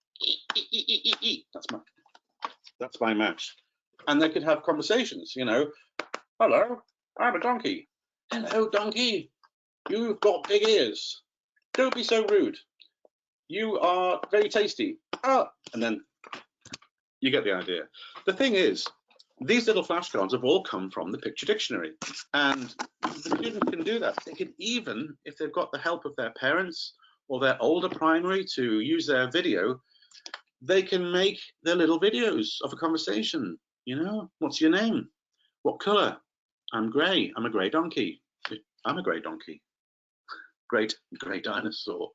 that's my match. And they could have conversations, you know. Hello, I'm a donkey. Hello, donkey. You've got big ears. Don't be so rude. You are very tasty. Ah, and then you get the idea. The thing is, these little flashcards have all come from the picture dictionary, and the student can do that. They can even, if they've got the help of their parents or their older primary to use their video, they can make their little videos of a conversation. You know, what's your name? What color? I'm gray. I'm a gray donkey. I'm a gray donkey. Great dinosaur.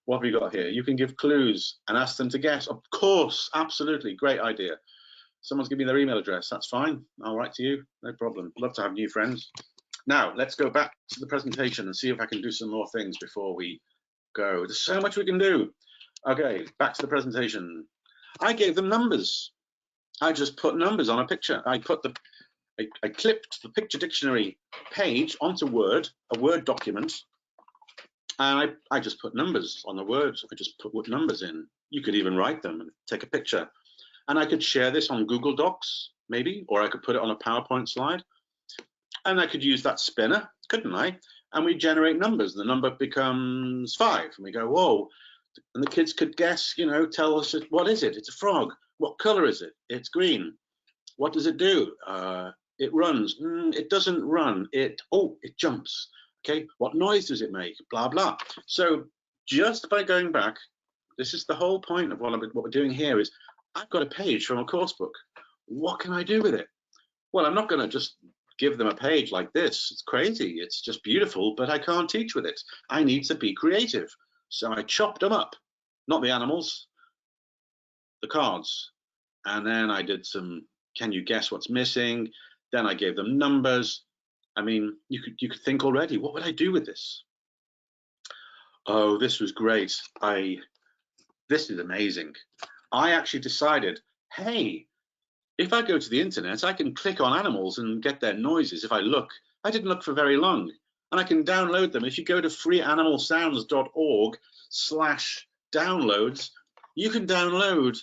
What have we got here? You can give clues and ask them to guess. Of course, absolutely, great idea. Someone's giving me their email address. That's fine. I'll write to you. No problem. Love to have new friends. Now, let's go back to the presentation and see if I can do some more things before we go. There's so much we can do. Okay, back to the presentation. I gave them numbers. I just put numbers on a picture. I clipped the picture dictionary page onto Word, a Word document, and I just put numbers on the words. I just put numbers in. You could even write them and take a picture. And I could share this on Google Docs, maybe, or I could put it on a PowerPoint slide. And I could use that spinner, couldn't I? And we generate numbers. The number becomes 5. And we go, whoa. And the kids could guess, you know, tell us, what is it? It's a frog. What color is it? It's green. What does it do? It runs. It doesn't run. It jumps. Okay, what noise does it make? Blah, blah. So just by going back, This is the whole point of what we're doing here is I've got a page from a course book. What can I do with it? Well, I'm not going to just give them a page like this. It's crazy. It's just beautiful, but I can't teach with it. I need to be creative. So I chopped them up, not the animals, the cards. And then I did some, can you guess what's missing? Then I gave them numbers. I mean, you could think already, what would I do with this? Oh, this was great. This is amazing. I actually decided, hey, if I go to the internet, I can click on animals and get their noises. If I look, I didn't look for very long, and I can download them. If you go to freeanimalsounds.org/downloads, you can download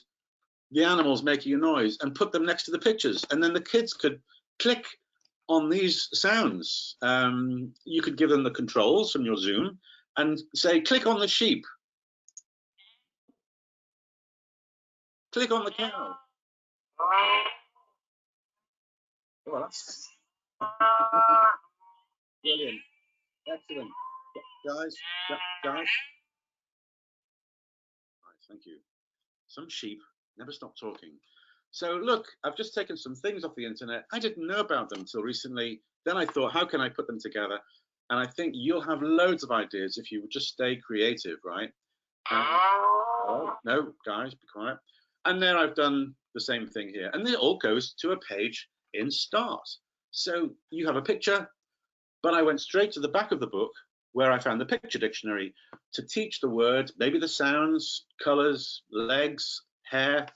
the animals making a noise and put them next to the pictures, and then the kids could click on these sounds. You could give them the controls from your Zoom and say, click on the sheep, click on the cow. Oh, that's brilliant. Excellent. Guys. Right, thank you. Some sheep never stop talking. So look, I've just taken some things off the internet. I didn't know about them until recently. Then I thought, how can I put them together? And I think you'll have loads of ideas if you would just stay creative, right? Oh, no, guys, be quiet. And then I've done the same thing here. And it all goes to a page in Start. So you have a picture, but I went straight to the back of the book where I found the picture dictionary to teach the word, maybe the sounds, colors, legs, hair,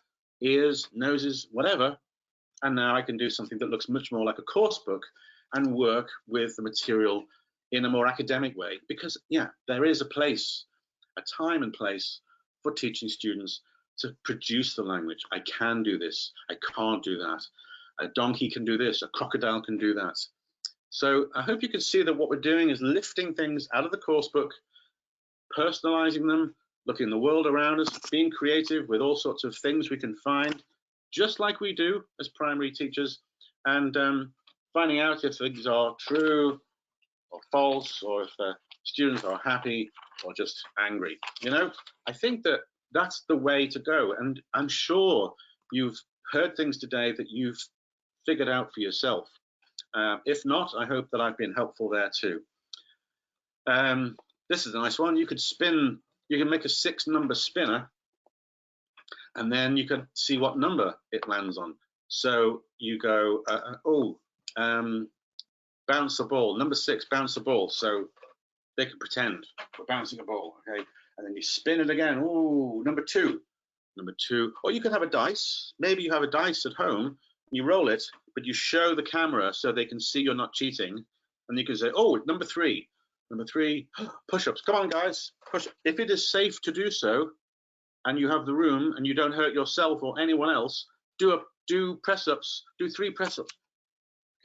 ears, noses, whatever. And now I can do something that looks much more like a course book and work with the material in a more academic way. Because, yeah, there is a place, a time and place for teaching students to produce the language. I can do this. I can't do that. A donkey can do this. A crocodile can do that. So I hope you can see that what we're doing is lifting things out of the course book, personalizing them, looking the world around us, being creative with all sorts of things we can find, just like we do as primary teachers, and finding out if things are true or false, or if students are happy or just angry. You know, I think that that's the way to go. And I'm sure you've heard things today that you've figured out for yourself. If not, I hope that I've been helpful there too. This is a nice one. You could spin, you can make a 6-number spinner, and then you can see what number it lands on. So you go, bounce a ball, number 6, bounce a ball. So they can pretend we're bouncing a ball, okay? And then you spin it again. Ooh, number 2. Or you can have a dice. Maybe you have a dice at home, you roll it, but you show the camera so they can see you're not cheating. And you can say, oh, number 3, push-ups. Come on, guys, push. If it is safe to do so, and you have the room, and you don't hurt yourself or anyone else, do press-ups, do 3 press-ups.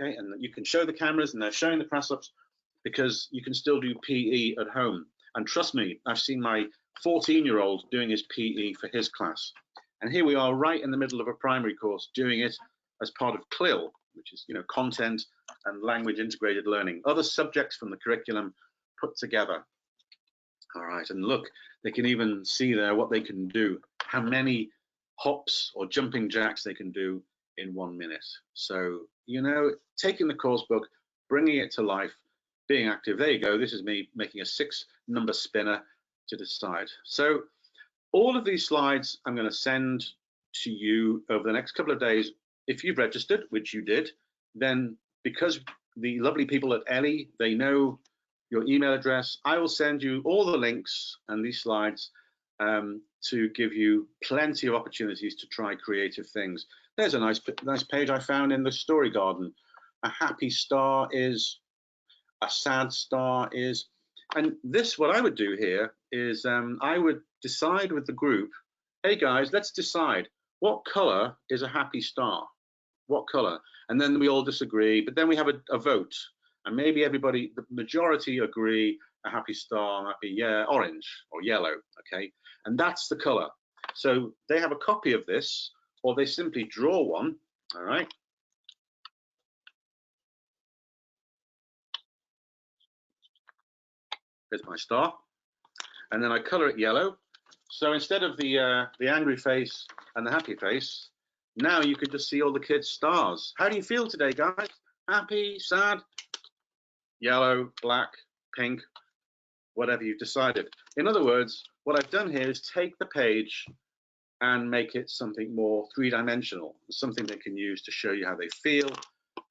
Okay, and you can show the cameras, and they're showing the press-ups, because you can still do PE at home. And trust me, I've seen my 14-year-old doing his PE for his class. And here we are right in the middle of a primary course doing it as part of CLIL, which is, you know, content and language integrated learning, other subjects from the curriculum put together. All right, and look, they can even see there what they can do, how many hops or jumping jacks they can do in 1 minute. So, you know, taking the course book, bringing it to life, being active. There you go. This is me making a 6-number spinner to decide. So all of these slides I'm going to send to you over the next couple of days. If you've registered, which you did, then because the lovely people at Ellie, they know your email address, I will send you all the links and these slides to give you plenty of opportunities to try creative things. There's a nice page I found in the Story Garden. A happy star is, a sad star is, and this, what I would do here is I would decide with the group, hey guys, let's decide what color is a happy star, what color, and then we all disagree, but then we have a vote, and maybe everybody, the majority agree a happy star might be, yeah, orange or yellow, okay, and that's the color. So they have a copy of this, or they simply draw one. All right, here's my star, and then I color it yellow, So instead of the angry face and the happy face, now you could just see all the kids' stars. How do you feel today, guys? Happy, sad, yellow, black, pink, whatever you've decided. In other words, what I've done here is take the page and make it something more three-dimensional, something they can use to show you how they feel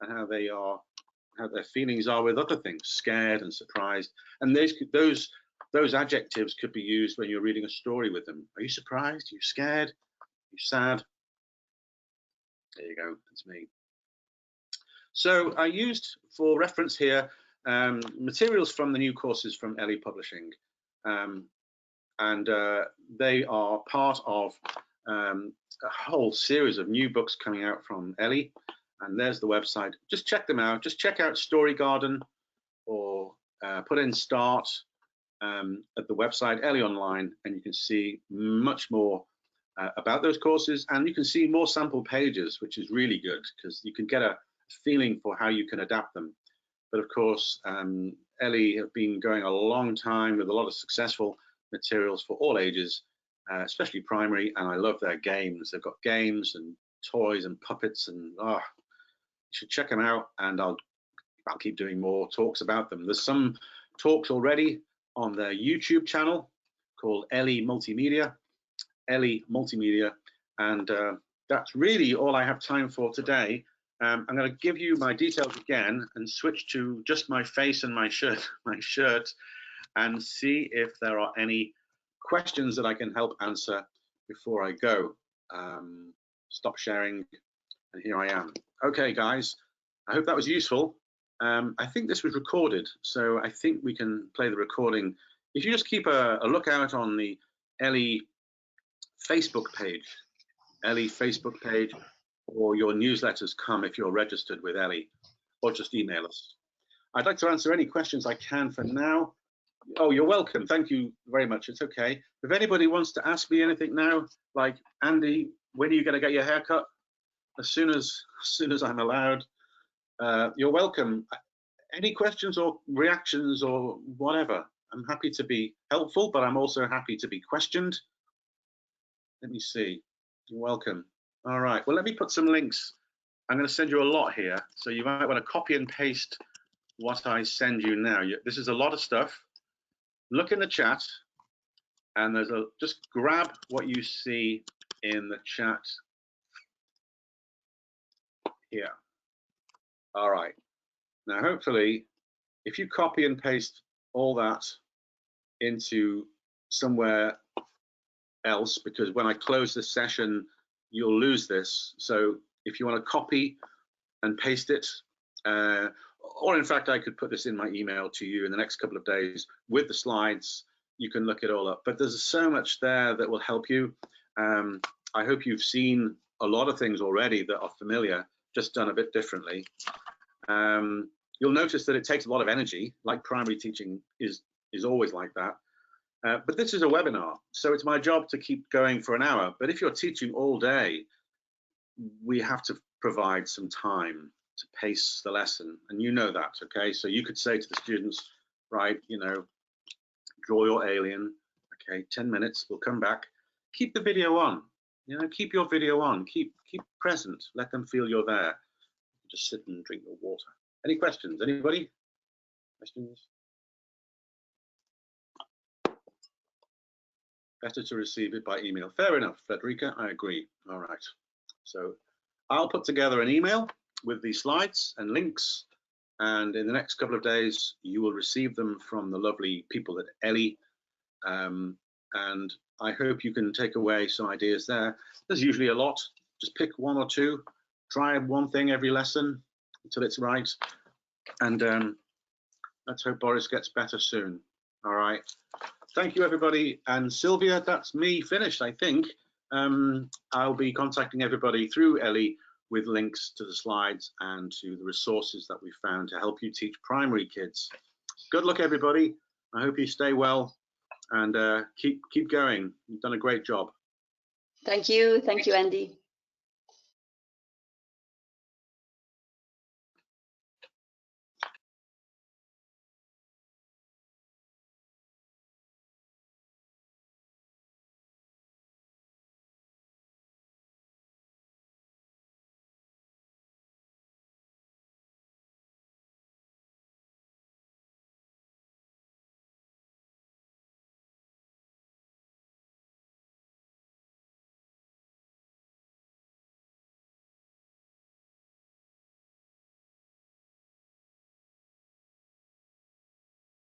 and how their feelings are with other things, scared and surprised. And those adjectives could be used when you're reading a story with them. Are you surprised? Are you scared? Are you sad? There you go, that's me. So I used for reference here materials from the new courses from Ellie Publishing. And they are part of a whole series of new books coming out from Ellie. And there's the website. Just check them out. Just check out Story Garden or put in Start at the website Ellie Online, and you can see much more about those courses, and you can see more sample pages, which is really good because you can get a feeling for how you can adapt them. But of course, Ellie have been going a long time with a lot of successful materials for all ages, especially primary, and I love their games. They've got games and toys and puppets, and you should check them out, and I'll keep doing more talks about them. There's some talks already on their YouTube channel called Ellie Multimedia, and that's really all I have time for today. I'm going to give you my details again and switch to just my face and my shirt, and see if there are any questions that I can help answer before I go. Stop sharing, and here I am. Okay, guys, I hope that was useful. I think this was recorded, so I think we can play the recording. If you just keep a lookout on the Ellie Facebook page, or your newsletters come if you're registered with Ellie, or just email us. I'd like to answer any questions I can for now. Oh, you're welcome. Thank you very much. It's okay. If anybody wants to ask me anything now, like, Andy, when are you going to get your hair cut? As soon as I'm allowed. You're welcome. Any questions or reactions or whatever, I'm happy to be helpful, but I'm also happy to be questioned. Let me see. You're welcome. All right, well, let me put some links. I'm going to send you a lot here, so you might want to copy and paste what I send you now. This is a lot of stuff. Look in the chat, and just grab what you see in the chat here. All right. Now, hopefully, if you copy and paste all that into somewhere else, because when I close this session, you'll lose this. So if you want to copy and paste it, or in fact, I could put this in my email to you in the next couple of days with the slides. You can look it all up. But there's so much there that will help you. I hope you've seen a lot of things already that are familiar, just done a bit differently. You'll notice that it takes a lot of energy, like primary teaching is always like that. But this is a webinar, so it's my job to keep going for an hour. But if you're teaching all day, we have to provide some time to pace the lesson, and you know that, okay? So you could say to the students, right, draw your alien, okay, 10 minutes, we'll come back. Keep the video on, keep your video on, keep present, let them feel you're there. Just sit and drink your water. Any questions, anybody? Questions? Better to receive it by email. Fair enough, Frederica, I agree. All right, so I'll put together an email with the slides and links, and in the next couple of days, you will receive them from the lovely people at Ellie, and I hope you can take away some ideas there. There's usually a lot. Just pick one or two, try one thing every lesson until it's right, and let's hope Boris gets better soon. All right. Thank you, everybody. And Sylvia, that's me finished, I think. I'll be contacting everybody through Ellie with links to the slides and to the resources that we found to help you teach primary kids. Good luck, everybody. I hope you stay well and keep going. You've done a great job. Thank you, Andy.